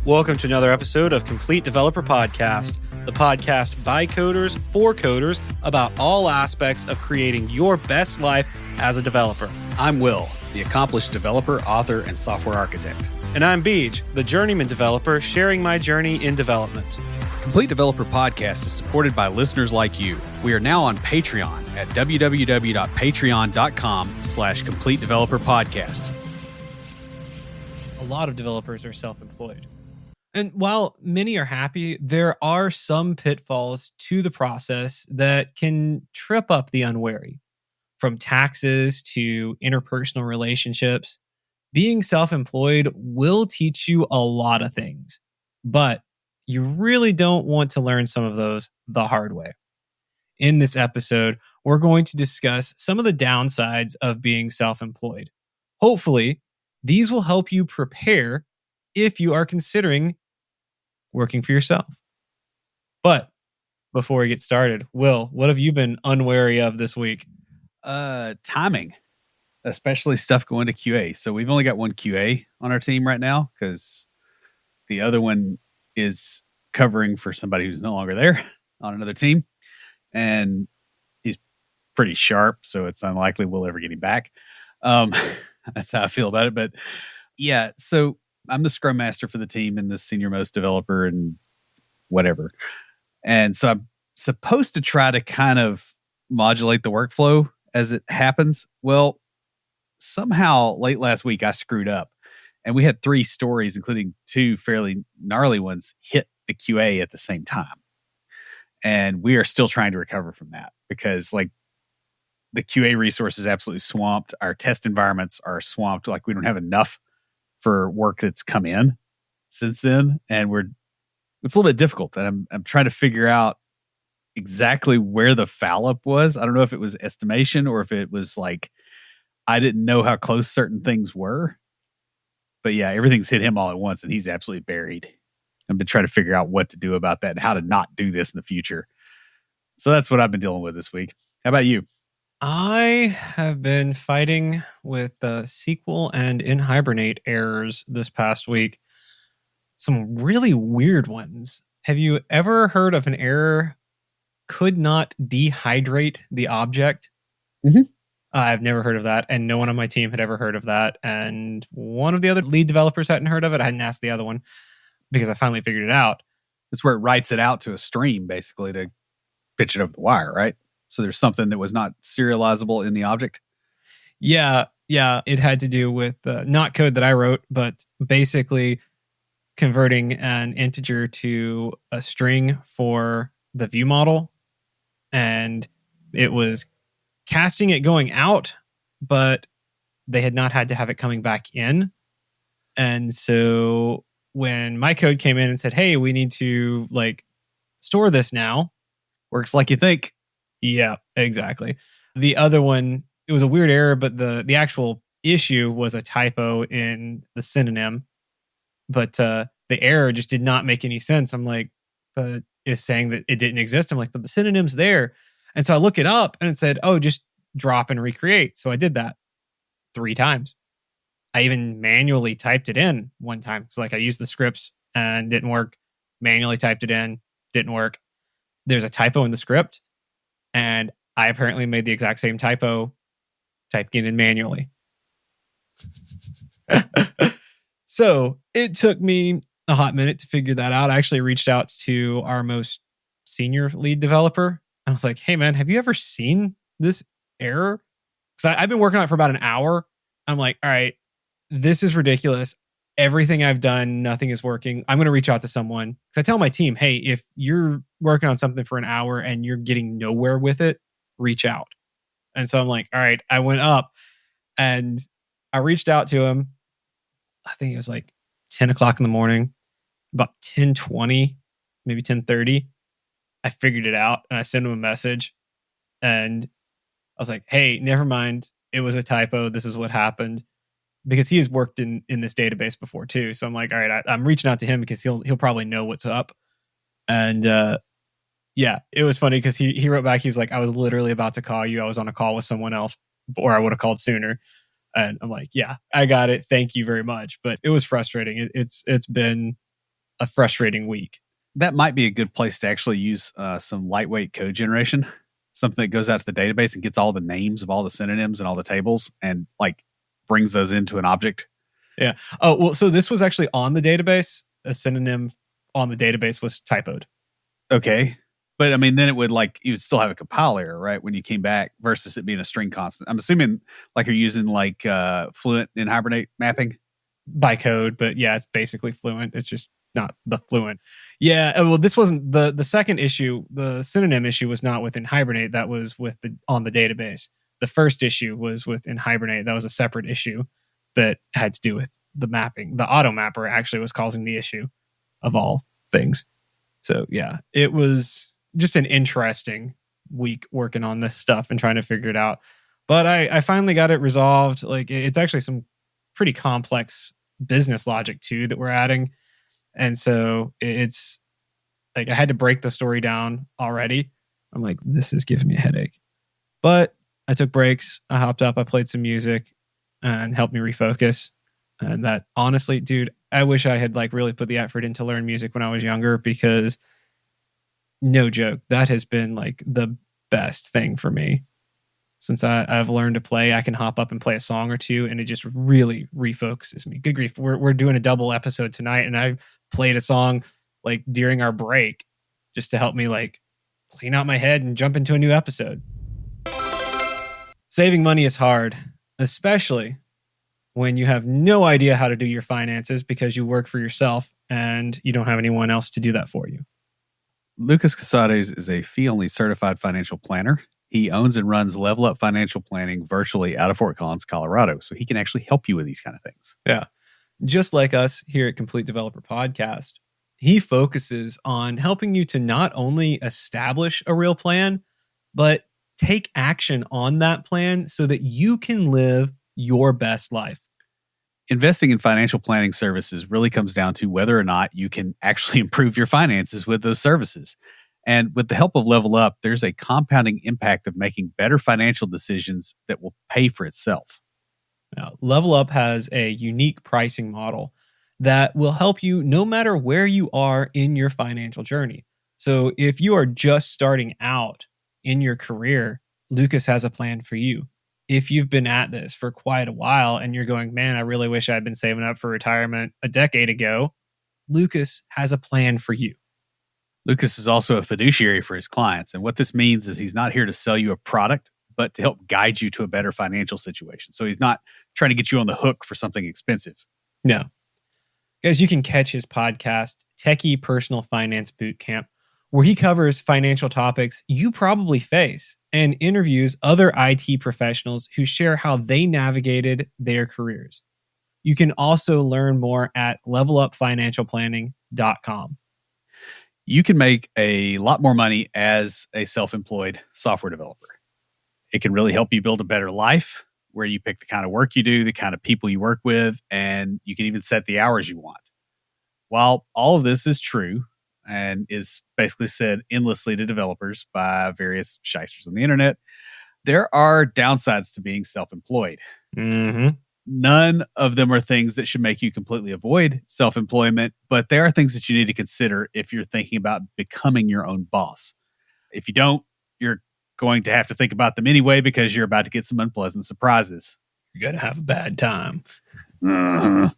Welcome to another episode of Complete Developer Podcast, the podcast by coders for coders about all aspects of creating your best life as a developer. I'm Will, the accomplished developer, author, and software architect. And I'm Beej, the journeyman developer sharing my journey in development. Complete Developer Podcast is supported by listeners like you. We are now on Patreon at www.patreon.com/Complete Developer Podcast. A lot of developers are self-employed. And while many are happy, there are some pitfalls to the process that can trip up the unwary. From taxes to interpersonal relationships, being self-employed will teach you a lot of things, but you really don't want to learn some of those the hard way. In this episode, we're going to discuss some of the downsides of being self-employed. Hopefully, these will help you prepare if you are considering working for yourself. But before we get started, Will, what have you been unwary of this week? Timing, especially stuff going to QA. So we've only got one QA on our team right now because the other one is covering for somebody who's no longer there on another team. And he's pretty sharp, so it's unlikely we'll ever get him back. That's how I feel about it. But yeah, so I'm the scrum master for the team and the senior most developer and whatever. And so I'm supposed to try to kind of modulate the workflow as it happens. Well, somehow late last week I screwed up and we had 3 stories, including 2 fairly gnarly ones, hit the QA at the same time. And we are still trying to recover from that because like the QA resource is absolutely swamped. Our test environments are swamped. Like we don't have enough for work that's come in since then. And it's a little bit difficult. And I'm trying to figure out exactly where the foul up was. I don't know if it was estimation or if it was like, I didn't know how close certain things were, but yeah, everything's hit him all at once and he's absolutely buried. I've been trying to figure out what to do about that and how to not do this in the future. So that's what I've been dealing with this week. How about you? I have been fighting with the SQL and in Hibernate errors this past week. Some really weird ones. Have you ever heard of an error could not dehydrate the object? Mm-hmm. I've never heard of that, and no one on my team had ever heard of that. And one of the other lead developers hadn't heard of it. I hadn't asked the other one because I finally figured it out. It's where it writes it out to a stream, basically, to pitch it over the wire, right? So there's something that was not serializable in the object? Yeah. It had to do with not code that I wrote, but basically converting an integer to a string for the view model. And it was casting it going out, but they had not had to have it coming back in. And so when my code came in and said, hey, we need to like store this now. Works like you think. Yeah, exactly. The other one, it was a weird error, but the actual issue was a typo in the synonym. But the error just did not make any sense. I'm like, but it's saying that it didn't exist. I'm like, but the synonym's there. And so I look it up and it said, oh, just drop and recreate. So I did that 3 times. I even manually typed it in one time. It's like I used the scripts and didn't work. Manually typed it in, didn't work. There's a typo in the script. And I apparently made the exact same typo typing it in manually. So it took me a hot minute to figure that out. I actually reached out to our most senior lead developer. I was like, hey, man, have you ever seen this error? Because I've been working on it for about an hour. I'm like, all right, this is ridiculous. Everything I've done, nothing is working. I'm going to reach out to someone. Because I tell my team, hey, if you're working on something for an hour and you're getting nowhere with it, reach out. And so I'm like, all right, I went up and I reached out to him. I think it was like 10 o'clock in the morning, about 10:20, maybe 10:30. I figured it out and I sent him a message and I was like, hey, never mind. It was a typo. This is what happened. Because he has worked in this database before too. So I'm like, all right, I'm reaching out to him because he'll probably know what's up. And yeah, it was funny because he wrote back. He was like, I was literally about to call you. I was on a call with someone else or I would have called sooner. And I'm like, yeah, I got it. Thank you very much. But it was frustrating. It's been a frustrating week. That might be a good place to actually use some lightweight code generation, something that goes out to the database and gets all the names of all the synonyms and all the tables and like brings those into an object. Yeah. Oh, well, so this was actually on the database. A synonym on the database was typoed. Okay. But I mean, then it would like, you would still have a compile error, right? When you came back versus it being a string constant. I'm assuming like you're using like Fluent in Hibernate mapping. By code, but yeah, it's basically Fluent. It's just not the Fluent. Yeah. Well, this wasn't the second issue. The synonym issue was not within Hibernate. That was with on the database. The first issue was within Hibernate. That was a separate issue that had to do with the mapping. The auto mapper actually was causing the issue of all things. So yeah, it was just an interesting week working on this stuff and trying to figure it out. But I finally got it resolved. Like it's actually some pretty complex business logic too that we're adding. And so it's like I had to break the story down already. I'm like, this is giving me a headache. But I took breaks. I hopped up. I played some music and helped me refocus. And that honestly, dude, I wish I had like really put the effort into learn music when I was younger, because no joke, that has been like the best thing for me. Since I've learned to play, I can hop up and play a song or two, and it just really refocuses me. Good grief. We're doing a double episode tonight, and I played a song like during our break just to help me like clean out my head and jump into a new episode. Saving money is hard, especially when you have no idea how to do your finances because you work for yourself and you don't have anyone else to do that for you. Lucas Casades is a fee-only certified financial planner. He owns and runs Level Up Financial Planning virtually out of Fort Collins, Colorado. So he can actually help you with these kind of things. Yeah. Just like us here at Complete Developer Podcast, he focuses on helping you to not only establish a real plan, but take action on that plan so that you can live your best life. Investing in financial planning services really comes down to whether or not you can actually improve your finances with those services. And with the help of Level Up, there's a compounding impact of making better financial decisions that will pay for itself. Now, Level Up has a unique pricing model that will help you no matter where you are in your financial journey. So if you are just starting out in your career, Lucas has a plan for you. If you've been at this for quite a while and you're going, man, I really wish I'd been saving up for retirement a decade ago, Lucas has a plan for you. Lucas is also a fiduciary for his clients. And what this means is he's not here to sell you a product, but to help guide you to a better financial situation. So he's not trying to get you on the hook for something expensive. No. Guys, you can catch his podcast, Techie Personal Finance Bootcamp, where he covers financial topics you probably face and interviews other IT professionals who share how they navigated their careers. You can also learn more at levelupfinancialplanning.com. You can make a lot more money as a self-employed software developer. It can really help you build a better life where you pick the kind of work you do, the kind of people you work with, and you can even set the hours you want. While all of this is true and is basically said endlessly to developers by various shysters on the internet, there are downsides to being self-employed. Mm-hmm. None of them are things that should make you completely avoid self-employment, but there are things that you need to consider if you're thinking about becoming your own boss. If you don't, you're going to have to think about them anyway because you're about to get some unpleasant surprises. You're going to have a bad time. Uh-huh.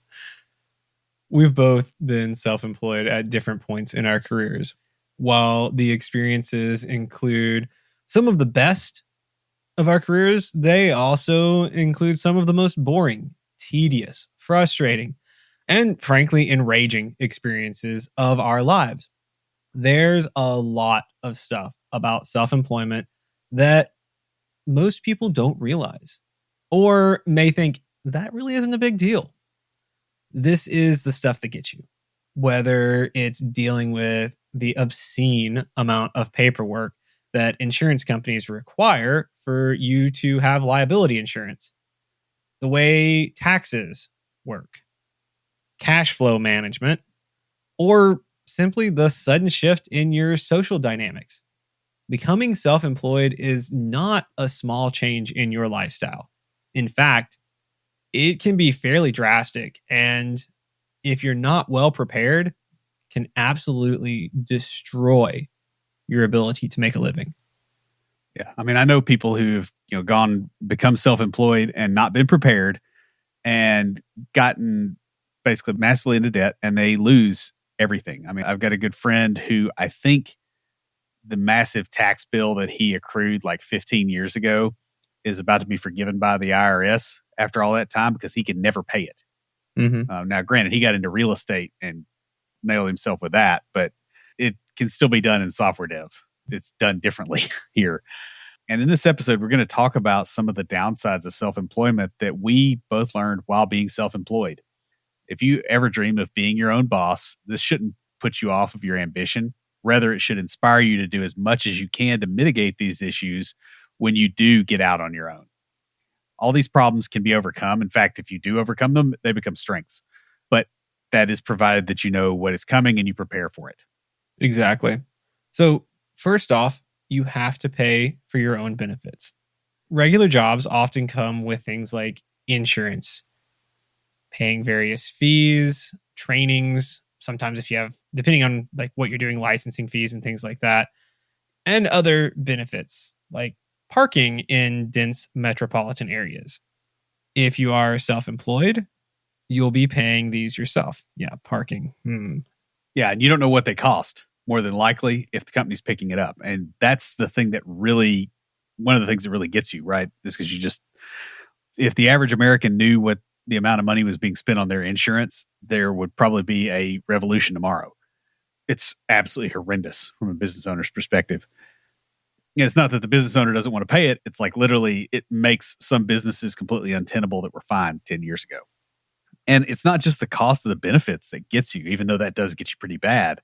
We've both been self-employed at different points in our careers. While the experiences include some of the best of our careers, they also include some of the most boring, tedious, frustrating, and frankly, enraging experiences of our lives. There's a lot of stuff about self-employment that most people don't realize or may think that really isn't a big deal. This is the stuff that gets you, whether it's dealing with the obscene amount of paperwork that insurance companies require for you to have liability insurance, the way taxes work, cash flow management, or simply the sudden shift in your social dynamics. Becoming self-employed is not a small change in your lifestyle. In fact, it can be fairly drastic. And if you're not well prepared, can absolutely destroy your ability to make a living. Yeah. I mean, I know people who've, become self-employed and not been prepared and gotten basically massively into debt, and they lose everything. I mean, I've got a good friend who I think the massive tax bill that he accrued like 15 years ago is about to be forgiven by the IRS after all that time because he could never pay it. Mm-hmm. Now, granted, he got into real estate and nailed himself with that, but it can still be done in software dev. It's done differently here. And in this episode, we're going to talk about some of the downsides of self employment that we both learned while being self employed. If you ever dream of being your own boss, this shouldn't put you off of your ambition. Rather, it should inspire you to do as much as you can to mitigate these issues when you do get out on your own. All these problems can be overcome. In fact, if you do overcome them, they become strengths. But that is provided that you know what is coming and you prepare for it. Exactly. So, first off, you have to pay for your own benefits. Regular jobs often come with things like insurance, paying various fees, trainings, sometimes if you have, depending on like what you're doing, licensing fees and things like that, and other benefits like parking in dense metropolitan areas. If you are self-employed, you'll be paying these yourself. Yeah, parking. Yeah, and you don't know what they cost, more than likely, if the company's picking it up. And that's the thing that really, one of the things that really gets you, right? Is because if the average American knew what the amount of money was being spent on their insurance, there would probably be a revolution tomorrow. It's absolutely horrendous from a business owner's perspective. And it's not that the business owner doesn't want to pay it. It's like literally it makes some businesses completely untenable that were fine 10 years ago. And it's not just the cost of the benefits that gets you, even though that does get you pretty bad.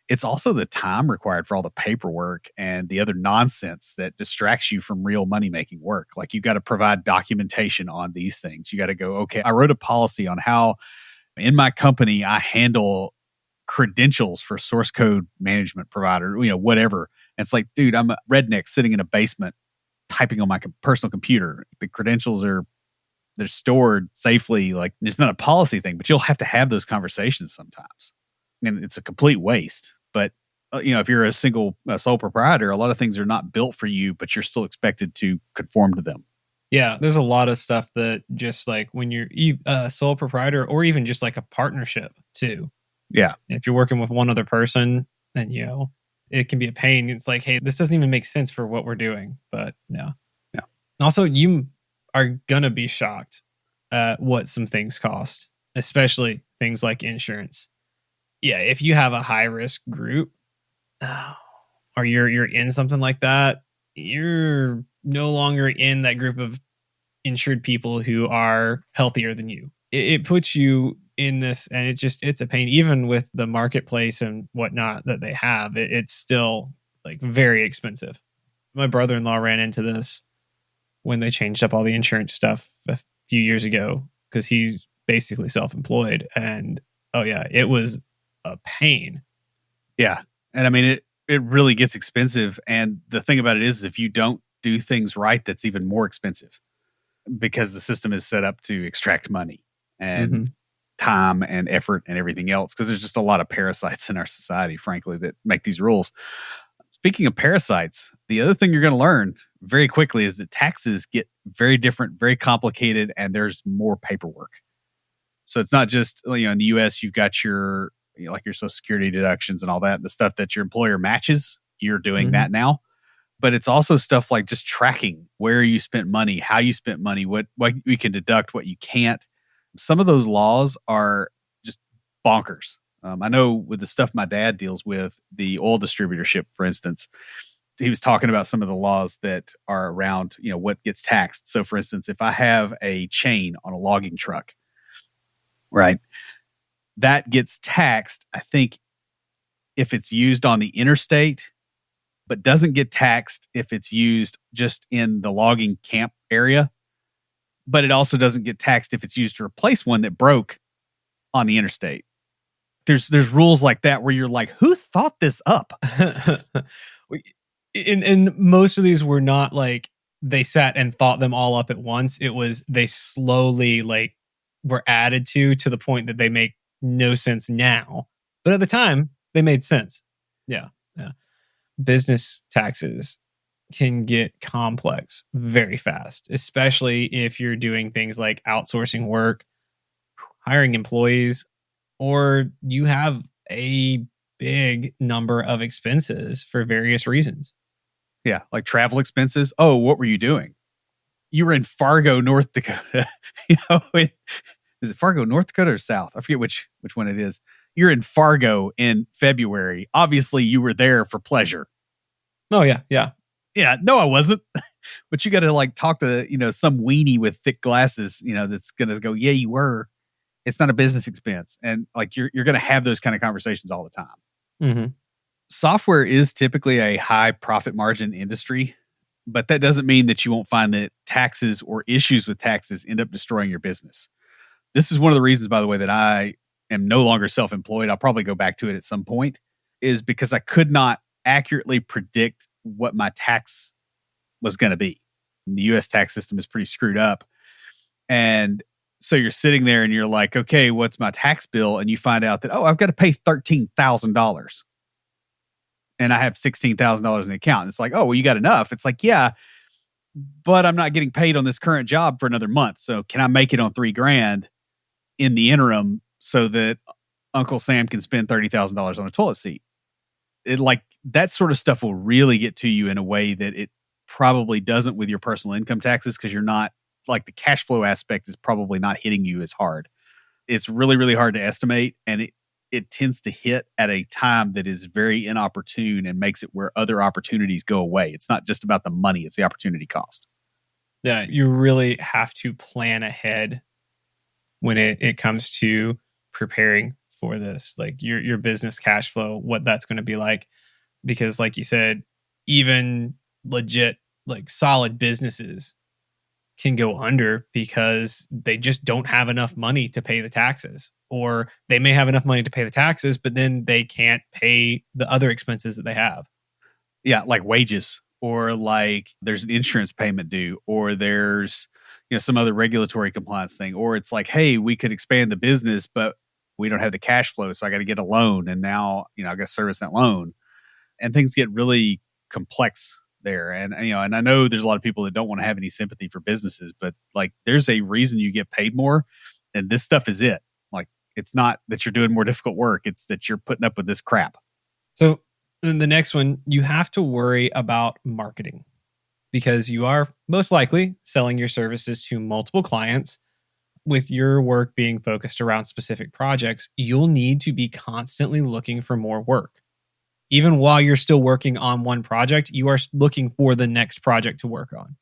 It's also the time required for all the paperwork and the other nonsense that distracts you from real money making work. Like you got to provide documentation on these things. You got to go, okay, I wrote a policy on how in my company I handle credentials for source code management provider, whatever. And it's like, dude, I'm a redneck sitting in a basement typing on my personal computer. The credentials they're stored safely. Like it's not a policy thing, but you'll have to have those conversations sometimes. And it's a complete waste. But if you're a sole proprietor, a lot of things are not built for you, but you're still expected to conform to them. Yeah, there's a lot of stuff that just like when you're a sole proprietor or even just like a partnership too. Yeah. If you're working with one other person, then it can be a pain. It's like, hey, this doesn't even make sense for what we're doing. But no. Yeah. Also, you are gonna be shocked at what some things cost, especially things like insurance. Yeah, if you have a high risk group, or you're in something like that, you're no longer in that group of insured people who are healthier than you. It puts you in this, and it's a pain. Even with the marketplace and whatnot that they have, it's still like very expensive. My brother-in-law ran into this when they changed up all the insurance stuff a few years ago because he's basically self-employed, and it was a pain. Yeah. And I mean, it really gets expensive. And the thing about it is if you don't do things right, that's even more expensive because the system is set up to extract money and time and effort and everything else. Because there's just a lot of parasites in our society, frankly, that make these rules. Speaking of parasites, the other thing you're going to learn very quickly is that taxes get very different, very complicated, and there's more paperwork. So it's not just, in the US, you've got your Social Security deductions and all that, the stuff that your employer matches, you're doing that now. But it's also stuff like just tracking where you spent money, how you spent money, what you can deduct, what you can't. Some of those laws are just bonkers. I know with the stuff my dad deals with, the oil distributorship, for instance, he was talking about some of the laws that are around, what gets taxed. So for instance, if I have a chain on a logging truck, right, that gets taxed, I think, if it's used on the interstate, but doesn't get taxed if it's used just in the logging camp area. But it also doesn't get taxed if it's used to replace one that broke on the interstate. There's rules like that where you're like, who thought this up? And most of these were not like they sat and thought them all up at once. It was they slowly like were added to the point that they make no sense now. But at the time, they made sense. Yeah. Yeah. Business taxes can get complex very fast, especially if you're doing things like outsourcing work, hiring employees, or you have a big number of expenses for various reasons. Yeah, like travel expenses. Oh, what were you doing? You were in Fargo, North Dakota. Is it Fargo, North Dakota or South? I forget which one it is. You're in Fargo in February. Obviously, you were there for pleasure. Oh yeah, yeah. Yeah, no, I wasn't. But you got to like talk to, some weenie with thick glasses, that's going to go, yeah, you were. It's not a business expense. And like you're going to have those kind of conversations all the time. Mm-hmm. Software is typically a high profit margin industry, but that doesn't mean that you won't find that taxes or issues with taxes end up destroying your business. This is one of the reasons, by the way, that I am no longer self-employed. I'll probably go back to it at some point, is because I could not accurately predict what my tax was going to be. The US tax system is pretty screwed up. And so you're sitting there and you're like, okay, what's my tax bill? And you find out that, oh, I've got to pay $13,000 and I have $16,000 in the account. And it's like, oh, well, you got enough. It's like, yeah, but I'm not getting paid on this current job for another month. So can I make it on $3,000 in the interim so that Uncle Sam can spend $30,000 on a toilet seat? It like that sort of stuff will really get to you in a way that it probably doesn't with your personal income taxes, because you're not like the cash flow aspect is probably not hitting you as hard. It's really, really hard to estimate. And it tends to hit at a time that is very inopportune and makes it where other opportunities go away. It's not just about the money, it's the opportunity cost. Yeah, you really have to plan ahead when it comes to preparing for this, like your business cash flow, what that's going to be like. Because like you said, even legit, like solid businesses can go under because they just don't have enough money to pay the taxes, or they may have enough money to pay the taxes, but then they can't pay the other expenses that they have. Yeah, like wages, or like there's an insurance payment due, or there's some other regulatory compliance thing, or it's like, hey, we could expand the business, but we don't have the cash flow, so I got to get a loan, and now I got to service that loan, and things get really complex there. And and I know there's a lot of people that don't want to have any sympathy for businesses, but like there's a reason you get paid more, and this stuff is it. Like it's not that you're doing more difficult work, it's that you're putting up with this crap. So then the next one, you have to worry about marketing, because you are most likely selling your services to multiple clients. With your work being focused around specific projects, you'll need to be constantly looking for more work. Even while you're still working on one project, you are looking for the next project to work on.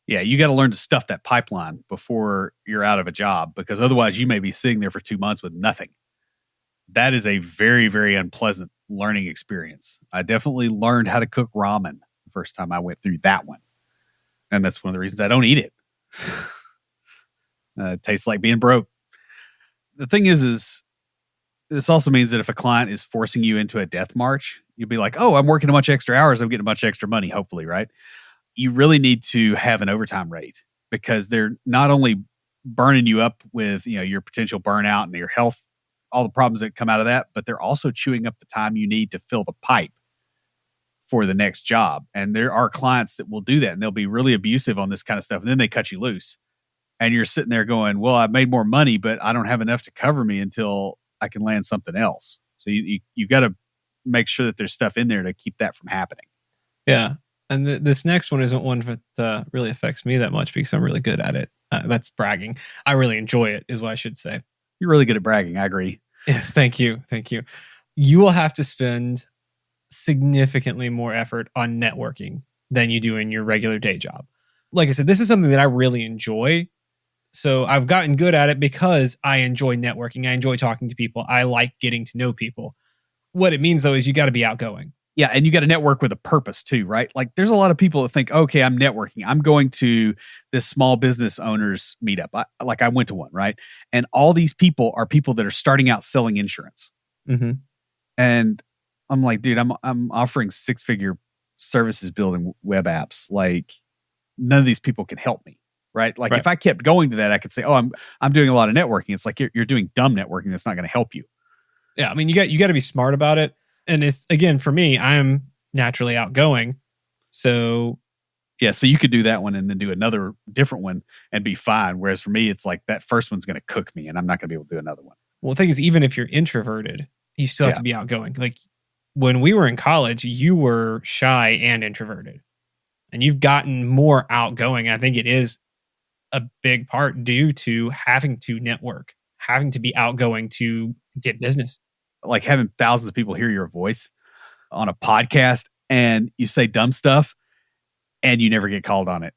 Yeah, you got to learn to stuff that pipeline before you're out of a job, because otherwise you may be sitting there for 2 months with nothing. That is a very, very unpleasant learning experience. I definitely learned how to cook ramen the first time I went through that one. And that's one of the reasons I don't eat it. It tastes like being broke. The thing is this also means that if a client is forcing you into a death march, you'll be like, oh, I'm working a bunch of extra hours, I'm getting a bunch of extra money, hopefully, right? You really need to have an overtime rate, because they're not only burning you up with your potential burnout and your health, all the problems that come out of that, but they're also chewing up the time you need to fill the pipe for the next job. And there are clients that will do that, and they'll be really abusive on this kind of stuff, and then they cut you loose. And you're sitting there going, well, I've made more money, but I don't have enough to cover me until I can land something else. So you've got to make sure that there's stuff in there to keep that from happening. Yeah. And this next one isn't one that really affects me that much, because I'm really good at it. That's bragging. I really enjoy it, is what I should say. You're really good at bragging. I agree. Yes. Thank you. Thank you. You will have to spend significantly more effort on networking than you do in your regular day job. Like I said, this is something that I really enjoy. So I've gotten good at it because I enjoy networking. I enjoy talking to people. I like getting to know people. What it means, though, is you got to be outgoing. Yeah, and you got to network with a purpose too, right? Like there's a lot of people that think, okay, I'm networking. I'm going to this small business owners meetup. I went to one, right? And all these people are people that are starting out selling insurance. Mm-hmm. And I'm like, dude, I'm offering 6-figure services building web apps. Like none of these people can help me. Right. Like if I kept going to that, I could say, oh, I'm doing a lot of networking. It's like you're doing dumb networking that's not going to help you. Yeah, I mean, you got to be smart about it. And it's, again, for me, I'm naturally outgoing. So, Yeah, so you could do that one and then do another different one and be fine. Whereas for me, it's like that first one's going to cook me and I'm not going to be able to do another one. well, the thing is, even if you're introverted, you still have Yeah. to be outgoing. Like when we were in college, you were shy and introverted, and you've gotten more outgoing. I think it is a big part due to having to network, having to be outgoing to get business. Like having thousands of people hear your voice on a podcast and you say dumb stuff and you never get called on it.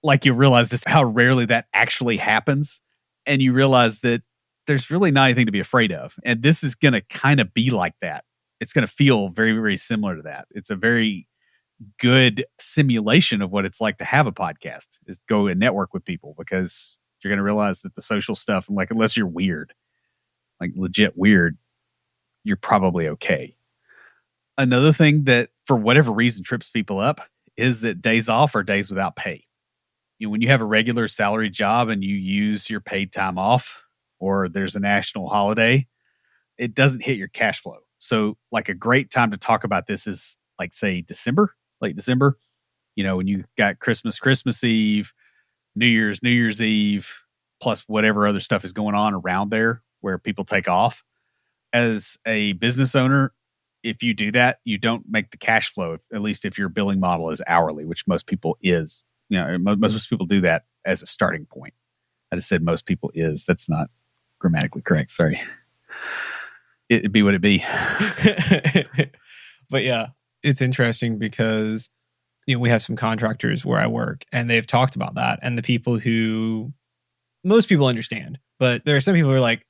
Like you realize just how rarely that actually happens. And you realize that there's really not anything to be afraid of. And this is going to kind of be like that. It's going to feel very, very similar to that. It's a very good simulation of what it's like to have a podcast, is go and network with people, because you're going to realize that the social stuff, like, unless you're weird, like legit weird, you're probably okay. Another thing that for whatever reason trips people up is that days off are days without pay. You know, when you have a regular salary job and you use your paid time off, or there's a national holiday, it doesn't hit your cash flow. So like a great time to talk about this is like, say, December, late December, you know, when you got Christmas Eve, New Year's Eve, plus whatever other stuff is going on around there where people take off. As a business owner, if you do that, you don't make the cash flow, at least if your billing model is hourly, which most people is. You know, most people do that as a starting point. I just said most people is. That's not grammatically correct. Sorry. It'd be what it be. But yeah, it's interesting because, you know, we have some contractors where I work and they've talked about that. And the people who most people understand, but there are some people who are like,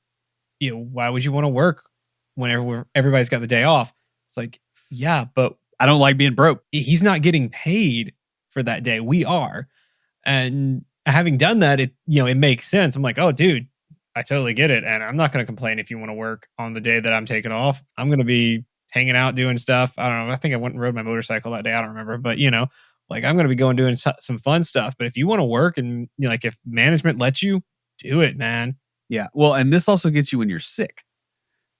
you know, why would you want to work whenever everybody's got the day off? It's like, yeah, but I don't like being broke. He's not getting paid for that day. We are. And having done that, it, you know, it makes sense. I'm like, oh, dude, I totally get it. And I'm not going to complain if you want to work on the day that I'm taking off. I'm going to be hanging out, doing stuff. I don't know. I think I went and rode my motorcycle that day. I don't remember. But, you know, like I'm going to be going doing some fun stuff. But if you want to work and, you know, like if management lets you, do it, man. Yeah. Well, and this also gets you when you're sick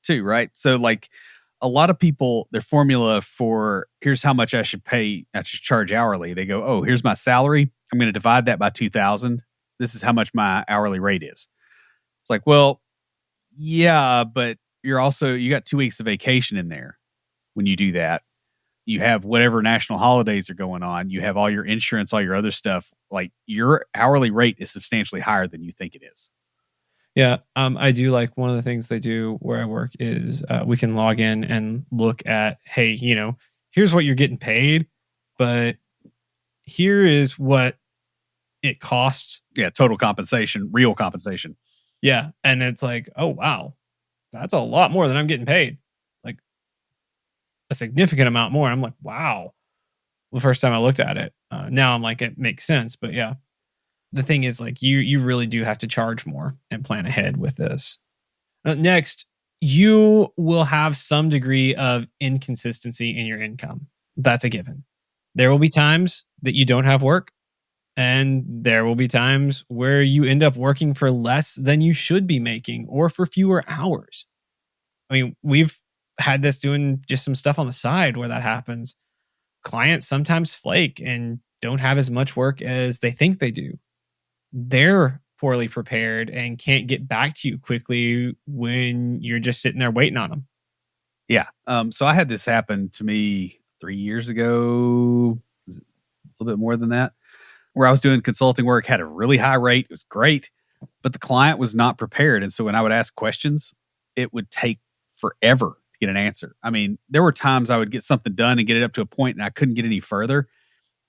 too, right? So like a lot of people, their formula for here's how much I should charge hourly. They go, oh, here's my salary. I'm going to divide that by 2,000. This is how much my hourly rate is. It's like, well, yeah, but you got 2 weeks of vacation in there. When you do that, you have whatever national holidays are going on. You have all your insurance, all your other stuff. Like your hourly rate is substantially higher than you think it is. Yeah, I do like one of the things they do where I work is we can log in and look at, hey, you know, here's what you're getting paid, but here is what it costs. Yeah, total compensation, real compensation. Yeah, and it's like, oh, wow, that's a lot more than I'm getting paid. Like a significant amount more. I'm like, wow. The first time I looked at it. Now I'm like, it makes sense. But yeah, the thing is, like, you really do have to charge more and plan ahead with this. Next, you will have some degree of inconsistency in your income. That's a given. There will be times that you don't have work, and there will be times where you end up working for less than you should be making or for fewer hours. I mean, we've had this doing just some stuff on the side where that happens. Clients sometimes flake and don't have as much work as they think they do. They're poorly prepared and can't get back to you quickly when you're just sitting there waiting on them. Yeah. So I had this happen to me 3 years ago, a little bit more than that, where I was doing consulting work, had a really high rate. It was great, but the client was not prepared. And so when I would ask questions, it would take forever to get an answer. I mean, there were times I would get something done and get it up to a point and I couldn't get any further.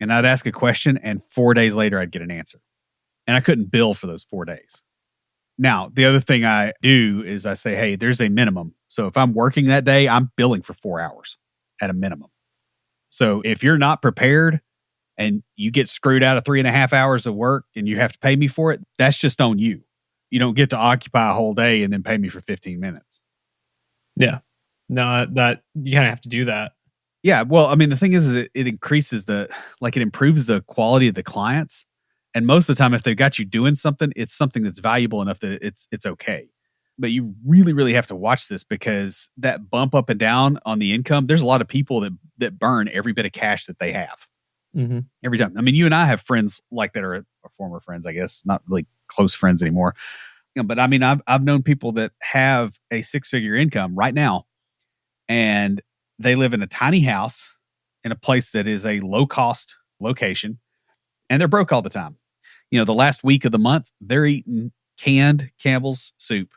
And I'd ask a question and 4 days later, I'd get an answer. And I couldn't bill for those 4 days. Now, the other thing I do is I say, hey, there's a minimum. So if I'm working that day, I'm billing for 4 hours at a minimum. So if you're not prepared and you get screwed out of 3.5 hours of work and you have to pay me for it, that's just on you. You don't get to occupy a whole day and then pay me for 15 minutes. Yeah. No, that you kind of have to do that. Yeah. Well, I mean, the thing is it increases it improves the quality of the clients. And most of the time, if they've got you doing something, it's something that's valuable enough that it's okay. But you really, really have to watch this because that bump up and down on the income, there's a lot of people that burn every bit of cash that they have Mm-hmm. every time. I mean, you and I have friends like that are former friends, I guess, not really close friends anymore. But I mean, I've known people that have a 6-figure income right now, and they live in a tiny house in a place that is a low cost location, and they're broke all the time. The last week of the month, they're eating canned Campbell's soup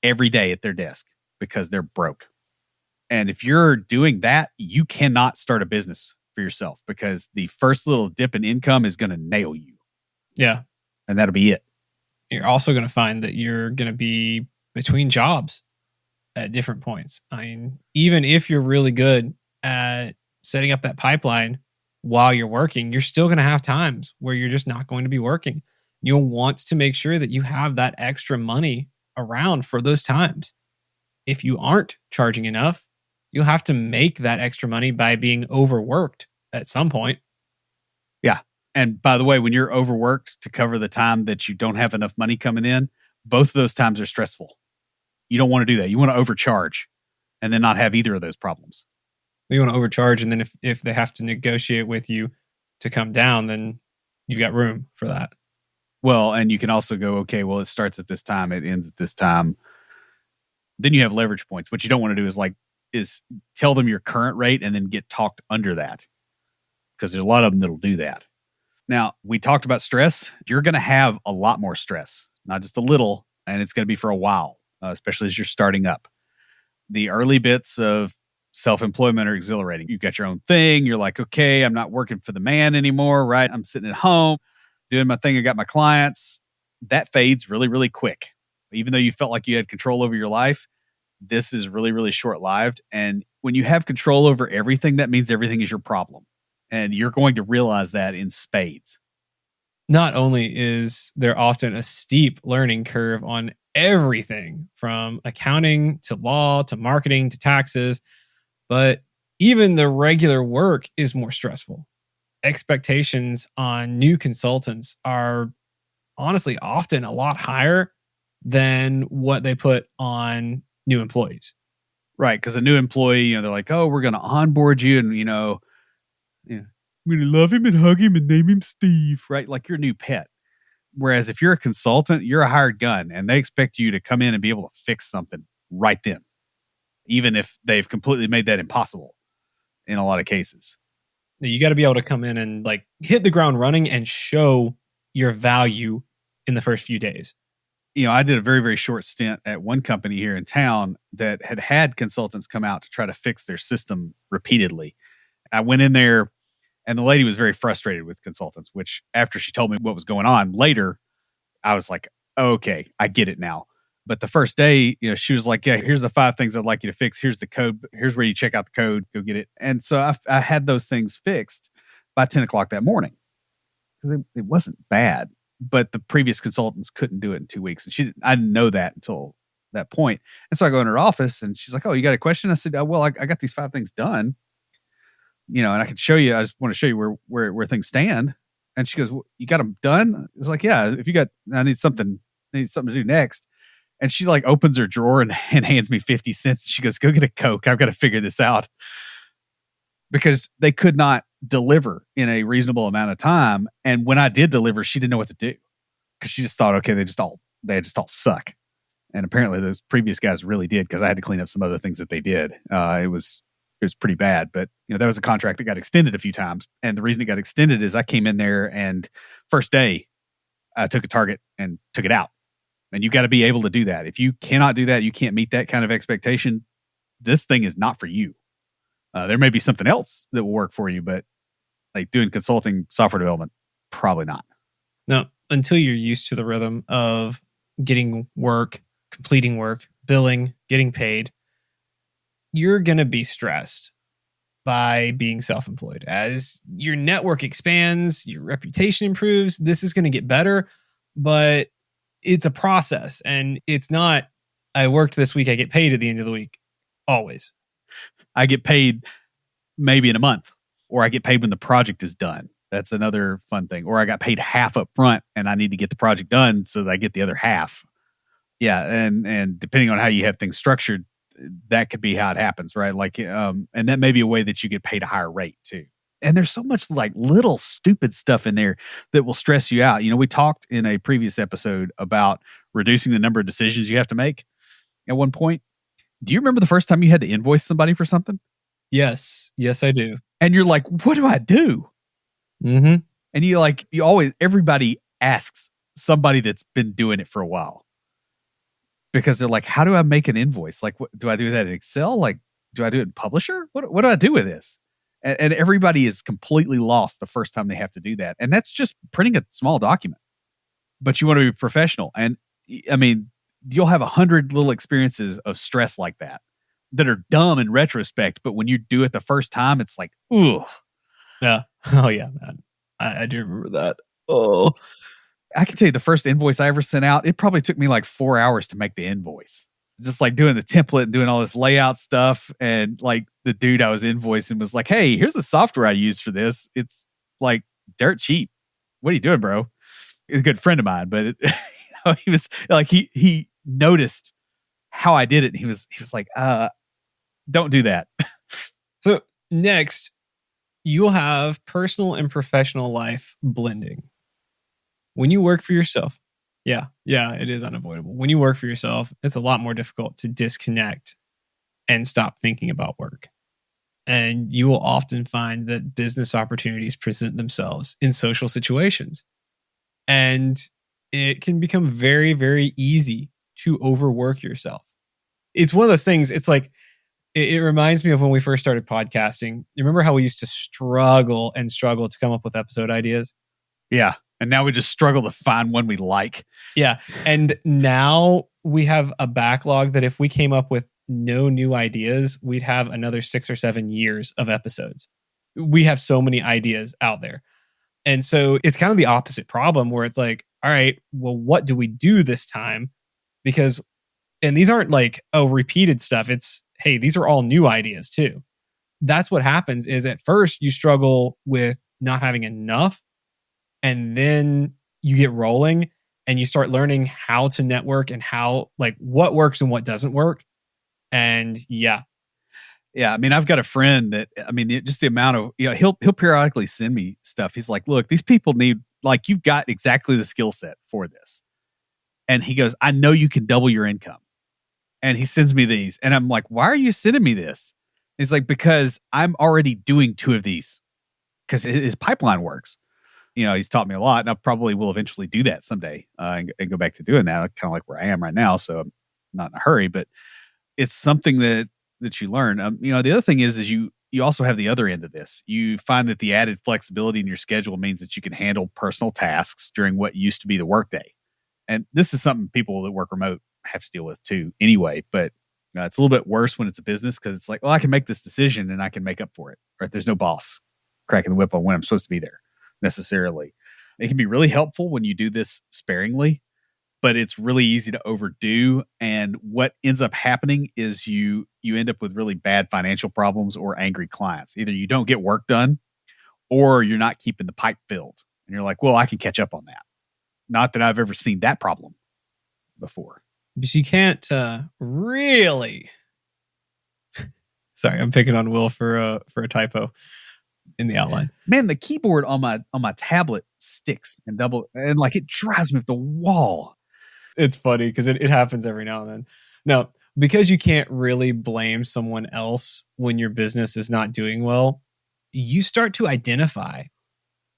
every day at their desk because they're broke. And if you're doing that, you cannot start a business for yourself because the first little dip in income is going to nail you. Yeah. And that'll be it. You're also going to find that you're going to be between jobs at different points. I mean, even if you're really good at setting up that pipeline while you're working, you're still going to have times where you're just not going to be working. You'll want to make sure that you have that extra money around for those times. If you aren't charging enough, you'll have to make that extra money by being overworked at some point. Yeah. And by the way, when you're overworked to cover the time that you don't have enough money coming in, both of those times are stressful. You don't want to do that. You want to overcharge and then not have either of those problems. You want to overcharge, and then if they have to negotiate with you to come down, then you've got room for that. Well, and you can also go, okay, well, it starts at this time, it ends at this time. Then you have leverage points. What you don't want to do is tell them your current rate and then get talked under that, because there's a lot of them that'll do that. Now, we talked about stress. You're going to have a lot more stress, not just a little, and it's going to be for a while, especially as you're starting up. The early bits of self-employment are exhilarating. You've got your own thing. You're like, okay, I'm not working for the man anymore, right? I'm sitting at home doing my thing. I got my clients. That fades really, really quick. Even though you felt like you had control over your life, this is really, really short-lived. And when you have control over everything, that means everything is your problem. And you're going to realize that in spades. Not only is there often a steep learning curve on everything from accounting to law to marketing to taxes, but even the regular work is more stressful. Expectations on new consultants are honestly often a lot higher than what they put on new employees. Right. Because a new employee, they're like, oh, we're going to onboard you and, I'm going to love him and hug him and name him Steve, right? Like your new pet. Whereas if you're a consultant, you're a hired gun and they expect you to come in and be able to fix something right then, even if they've completely made that impossible in a lot of cases. You got to be able to come in and like hit the ground running and show your value in the first few days. I did a very, very short stint at one company here in town that had consultants come out to try to fix their system repeatedly. I went in there and the lady was very frustrated with consultants, which after she told me what was going on later, I was like, okay, I get it now. But the first day, she was like, yeah, here's the 5 things I'd like you to fix. Here's the code. Here's where you check out the code, go get it. And so I had those things fixed by 10 o'clock that morning because it wasn't bad, but the previous consultants couldn't do it in 2 weeks. And I didn't know that until that point. And so I go in her office and she's like, oh, you got a question? I said, well, I got these 5 things done. And I can show you. I just want to show you where things stand. And she goes, well, "You got them done?" It's like, "Yeah. I need something to do next." And she like opens her drawer and hands me 50 cents. She goes, "Go get a Coke. I've got to figure this out," because they could not deliver in a reasonable amount of time. And when I did deliver, she didn't know what to do because she just thought, okay, they just all suck. And apparently those previous guys really did, because I had to clean up some other things that they did. It was pretty bad, but that was a contract that got extended a few times. And the reason it got extended is I came in there and first day I took a target and took it out. And you got to be able to do that. If you cannot do that, you can't meet that kind of expectation. This thing is not for you. There may be something else that will work for you, but like doing consulting software development, probably not. No, until you're used to the rhythm of getting work, completing work, billing, getting paid, you're going to be stressed by being self-employed. As your network expands, your reputation improves, this is going to get better, but it's a process, and it's not, I worked this week, I get paid at the end of the week. Always. I get paid maybe in a month, or I get paid when the project is done. That's another fun thing. Or I got paid half up front and I need to get the project done so that I get the other half. Yeah, and depending on how you have things structured, that could be how it happens, right? Like, and that may be a way that you get paid a higher rate too. And there's so much like little stupid stuff in there that will stress you out. You know, we talked in a previous episode about reducing the number of decisions you have to make at one point. Do you remember the first time you had to invoice somebody for something? Yes. Yes, I do. And you're like, what do I do? Mm-hmm. And you always, everybody asks somebody that's been doing it for a while because they're like, how do I make an invoice? Like, what, do I do that in Excel? Like, do I do it in Publisher? What do I do with this? And everybody is completely lost the first time they have to do that. And that's just printing a small document, but you want to be professional. And I mean, you'll have 100 little experiences of stress like that are dumb in retrospect. But when you do it the first time, it's like, ooh. Yeah. Oh yeah, man. I do remember that. Oh. I can tell you the first invoice I ever sent out, it probably took me like 4 hours to make the invoice. Just like doing the template and doing all this layout stuff. And like the dude I was invoicing was like, hey, here's the software I use for this. It's like dirt cheap. What are you doing, bro? He's a good friend of mine, but he was like, he noticed how I did it. And he was like, don't do that. So next, you'll have personal and professional life blending. When you work for yourself, yeah, it is unavoidable. When you work for yourself, it's a lot more difficult to disconnect and stop thinking about work. And you will often find that business opportunities present themselves in social situations. And it can become very, very easy to overwork yourself. It's one of those things, it's like, it reminds me of when we first started podcasting. You remember how we used to struggle to come up with episode ideas? Yeah. And now we just struggle to find one we like. Yeah. And now we have a backlog that if we came up with no new ideas, we'd have another 6 or 7 years of episodes. We have so many ideas out there. And so it's kind of the opposite problem where it's like, all right, well, what do we do this time? Because, and these aren't like, oh, repeated stuff. It's, hey, these are all new ideas too. That's what happens is at first you struggle with not having enough. And then you get rolling and you start learning how to network and how, like, what works and what doesn't work. And yeah. I mean, I've got a friend that, I mean, just the amount of, he'll periodically send me stuff. He's like, look, these people need, like, you've got exactly the skill set for this. And he goes, I know you can double your income. And he sends me these. And I'm like, why are you sending me this? And he's like, because I'm already doing 2 of these because his pipeline works. He's taught me a lot, and I probably will eventually do that someday and go back to doing that, kind of like where I am right now. So I'm not in a hurry, but it's something that you learn. The other thing is you also have the other end of this. You find that the added flexibility in your schedule means that you can handle personal tasks during what used to be the workday. And this is something people that work remote have to deal with too anyway, but it's a little bit worse when it's a business because it's like, well, I can make this decision and I can make up for it, right? There's no boss cracking the whip on when I'm supposed to be there necessarily. It can be really helpful when you do this sparingly, but it's really easy to overdo. And what ends up happening is you end up with really bad financial problems or angry clients. Either you don't get work done or you're not keeping the pipe filled. And you're like, well, I can catch up on that. Not that I've ever seen that problem before. Because you can't really. Sorry, I'm picking on Will for a typo in the outline. Man, the keyboard on my tablet sticks and like it drives me up the wall. It's funny because it happens every now and then. Now, because you can't really blame someone else when your business is not doing well, you start to identify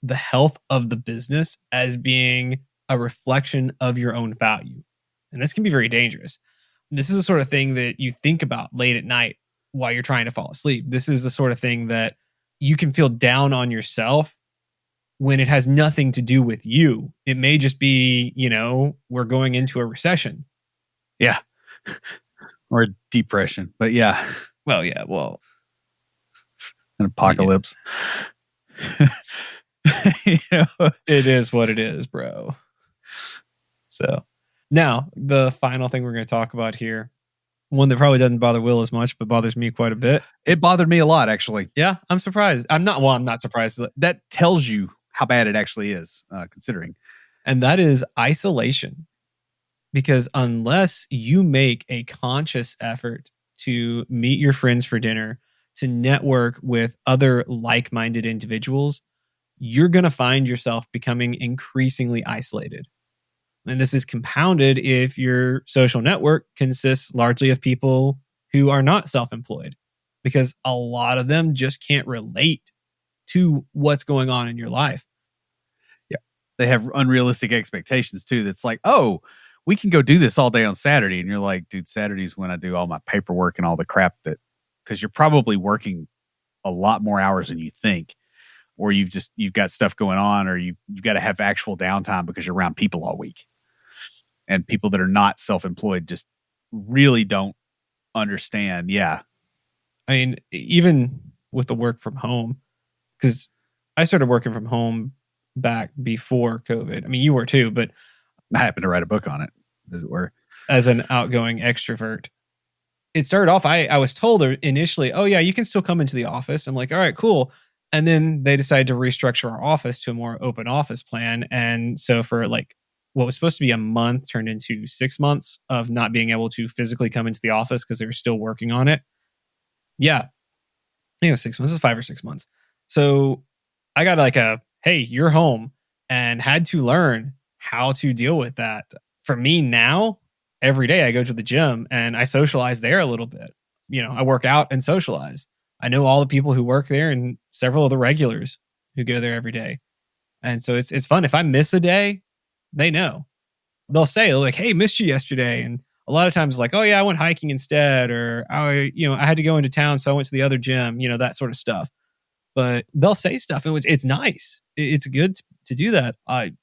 the health of the business as being a reflection of your own value. And this can be very dangerous. This is the sort of thing that you think about late at night while you're trying to fall asleep. This is the sort of thing that you can feel down on yourself when it has nothing to do with you. It may just be, we're going into a recession. Yeah. Or depression. But yeah. Well, yeah. Well, an apocalypse. Yeah. It is what it is, bro. So now the final thing we're going to talk about here, one that probably doesn't bother Will as much, but bothers me quite a bit. It bothered me a lot, actually. Yeah, I'm surprised. I'm not surprised. That tells you how bad it actually is, considering. And that is isolation. because unless you make a conscious effort to meet your friends for dinner, to network with other like minded individuals, you're going to find yourself becoming increasingly isolated. And this is compounded if your social network consists largely of people who are not self employed, because a lot of them just can't relate to what's going on in your life. Yeah. They have unrealistic expectations too. That's like, oh, we can go do this all day on Saturday. And you're like, dude, Saturday's when I do all my paperwork and all the crap that, because you're probably working a lot more hours than you think, or you've got stuff going on, or you've got to have actual downtime because you're around people all week. And people that are not self-employed just really don't understand. Yeah. I mean, even with the work from home, because I started working from home back before COVID. I mean, you were too, but I happened to write a book on it, as it were. as an outgoing extrovert, it started off, I was told initially, oh, yeah, you can still come into the office. I'm like, all right, cool. And then they decided to restructure our office to a more open office plan. And so for like what was supposed to be a month turned into 6 months of not being able to physically come into the office because they were still working on it. Yeah. 6 months is 5 or 6 months. So I got like hey, you're home, and had to learn how to deal with that. For me now, every day I go to the gym and I socialize there a little bit. I work out and socialize. I know all the people who work there and several of the regulars who go there every day. And so it's fun. If I miss a day, they know. They'll say like, "Hey, missed you yesterday." And a lot of times like, "Oh yeah, I went hiking instead," or I had to go into town so I went to the other gym, that sort of stuff. But they'll say stuff and it's nice. It's good to do that. I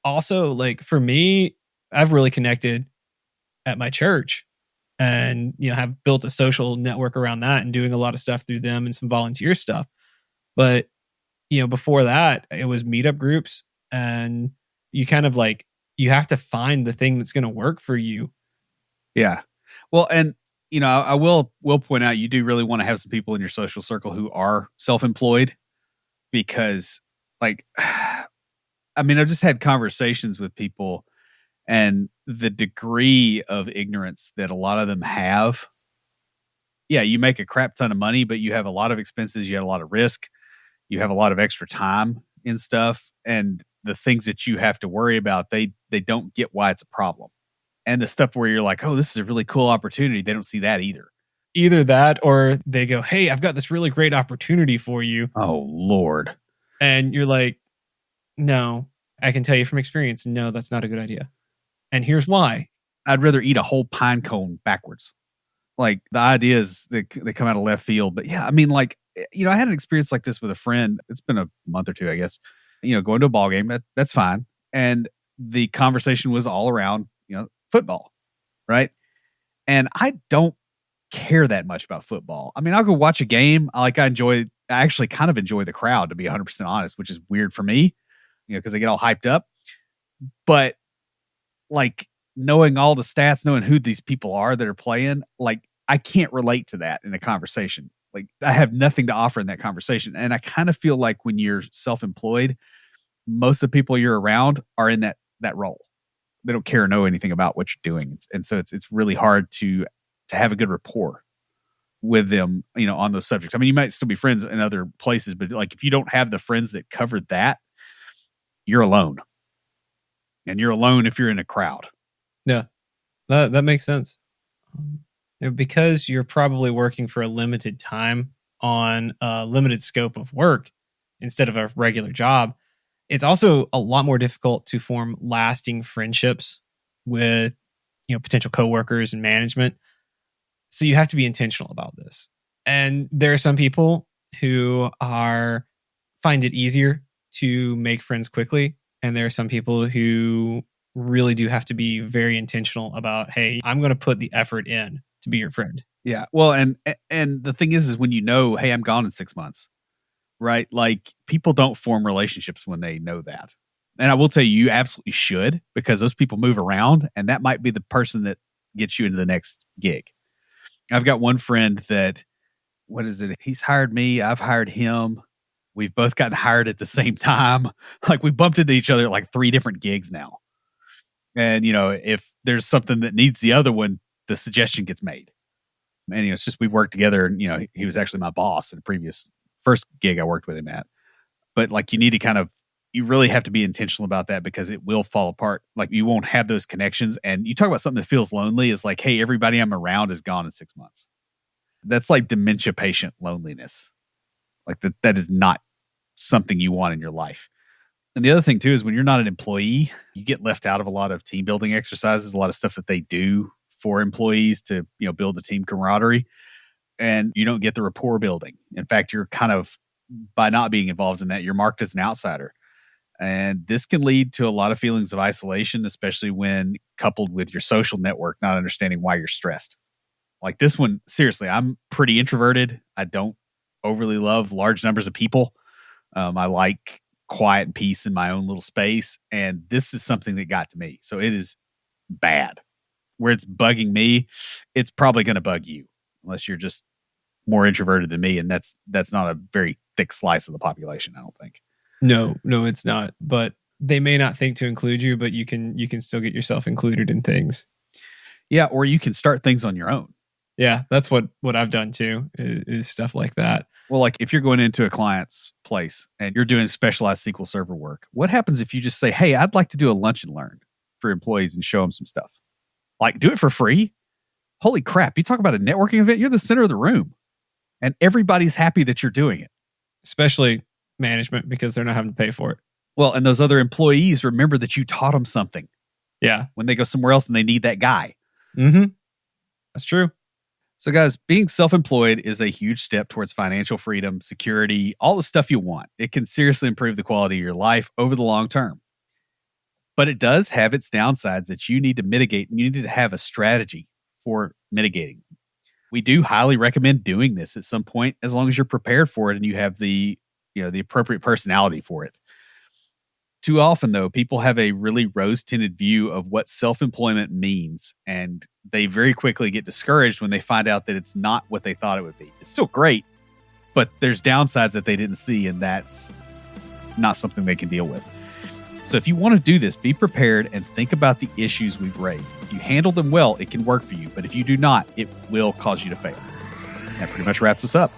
also, like, for me, I've really connected at my church, and have built a social network around that and doing a lot of stuff through them and some volunteer stuff. But before that, it was meetup groups, and you kind of like, you have to find the thing that's going to work for you. Yeah. Well, and I will point out, you do really want to have some people in your social circle who are self-employed, because like, I mean, I've just had conversations with people, and the degree of ignorance that a lot of them have. Yeah, you make a crap ton of money, but you have a lot of expenses, you have a lot of risk, you have a lot of extra time in stuff, and the things that you have to worry about, they don't get why it's a problem. And the stuff where you're like, oh, this is a really cool opportunity, they don't see that either. Either that, or they go, "Hey, I've got this really great opportunity for you." Oh, Lord. And you're like, "No, I can tell you from experience, no, that's not a good idea. And here's why." I'd rather eat a whole pine cone backwards. Like, the ideas that they come out of left field. But yeah, I mean, like, I had an experience like this with a friend. It's been a month or two, I guess. Going to a ball game, that's fine. And the conversation was all around, football, right? And I don't care that much about football. I mean, I'll go watch a game. I actually kind of enjoy the crowd, to be 100% honest, which is weird for me, because they get all hyped up. But like, knowing all the stats, knowing who these people are that are playing, like, I can't relate to that in a conversation. Like, I have nothing to offer in that conversation. And I kind of feel like when you're self-employed, most of the people you're around are in that role. They don't care or know anything about what you're doing. And so it's really hard to have a good rapport with them, on those subjects. I mean, you might still be friends in other places, but like, if you don't have the friends that cover that, you're alone. And you're alone if you're in a crowd. Yeah, that makes sense. Because you're probably working for a limited time on a limited scope of work instead of a regular job, it's also a lot more difficult to form lasting friendships with potential coworkers and management. So you have to be intentional about this. And there are some people who find it easier to make friends quickly, and there are some people who really do have to be very intentional about, hey, I'm going to put the effort in to be your friend. Yeah. Well, and the thing is when hey, I'm gone in 6 months, right? Like, people don't form relationships when they know that. And I will tell you, you absolutely should, because those people move around, and that might be the person that gets you into the next gig. I've got one friend that, what is it? He's hired me. I've hired him. We've both gotten hired at the same time. Like, we bumped into each other at like 3 different gigs now. And, if there's something that needs the other one, the suggestion gets made. And, it's just we've worked together. And, he was actually my boss in a previous first gig I worked with him at. But like you need to you really have to be intentional about that because it will fall apart. Like you won't have those connections. And you talk about something that feels lonely is like, hey, everybody I'm around is gone in 6 months. That's like dementia patient loneliness. Like that is not something you want in your life. And the other thing too is when you're not an employee, you get left out of a lot of team building exercises, a lot of stuff that they do for employees to, build the team camaraderie, and you don't get the rapport building. In fact, you're by not being involved in that, you're marked as an outsider. And this can lead to a lot of feelings of isolation, especially when coupled with your social network, not understanding why you're stressed. Like this one, seriously, I'm pretty introverted. I don't overly love large numbers of people. I like quiet and peace in my own little space. And this is something that got to me. So it is bad. Where it's bugging me, it's probably going to bug you unless you're just more introverted than me. And that's not a very thick slice of the population, I don't think. No, it's not. But they may not think to include you, but you can still get yourself included in things. Yeah, or you can start things on your own. Yeah, that's what I've done too, is stuff like that. Well, like if you're going into a client's place and you're doing specialized SQL Server work, what happens if you just say, hey, I'd like to do a lunch and learn for employees and show them some stuff? Like do it for free? Holy crap. You talk about a networking event, you're the center of the room. And everybody's happy that you're doing it. Especially management because they're not having to pay for it. Well, and those other employees remember that you taught them something. Yeah. When they go somewhere else and they need that guy. Mm-hmm. That's true. So guys, being self-employed is a huge step towards financial freedom, security, all the stuff you want. It can seriously improve the quality of your life over the long term. But it does have its downsides that you need to mitigate, and you need to have a strategy for mitigating. We do highly recommend doing this at some point as long as you're prepared for it and you have the appropriate personality for it. Too often, though, people have a really rose-tinted view of what self-employment means, and they very quickly get discouraged when they find out that it's not what they thought it would be. It's still great, but there's downsides that they didn't see, and that's not something they can deal with. So if you want to do this, be prepared and think about the issues we've raised. If you handle them well, it can work for you, but if you do not, it will cause you to fail. That pretty much wraps us up.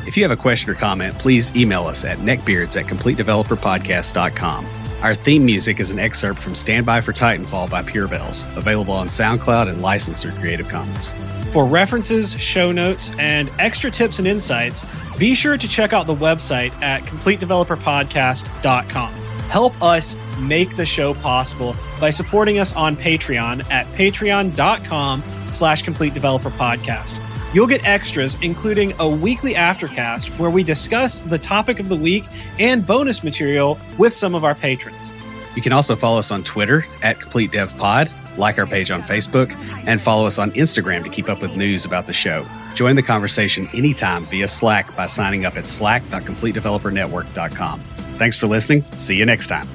If you have a question or comment, please email us at neckbeards@completedeveloperpodcast.com. Our theme music is an excerpt from Stand By for Titanfall by Pure Bells, available on SoundCloud and licensed through Creative Commons. For references, show notes, and extra tips and insights, be sure to check out the website at completedeveloperpodcast.com. Help us make the show possible by supporting us on Patreon at patreon.com/completedeveloperpodcast. You'll get extras, including a weekly aftercast where we discuss the topic of the week and bonus material with some of our patrons. You can also follow us on Twitter at CompleteDevPod, like our page on Facebook, and follow us on Instagram to keep up with news about the show. Join the conversation anytime via Slack by signing up at slack.completedevelopernetwork.com. Thanks for listening. See you next time.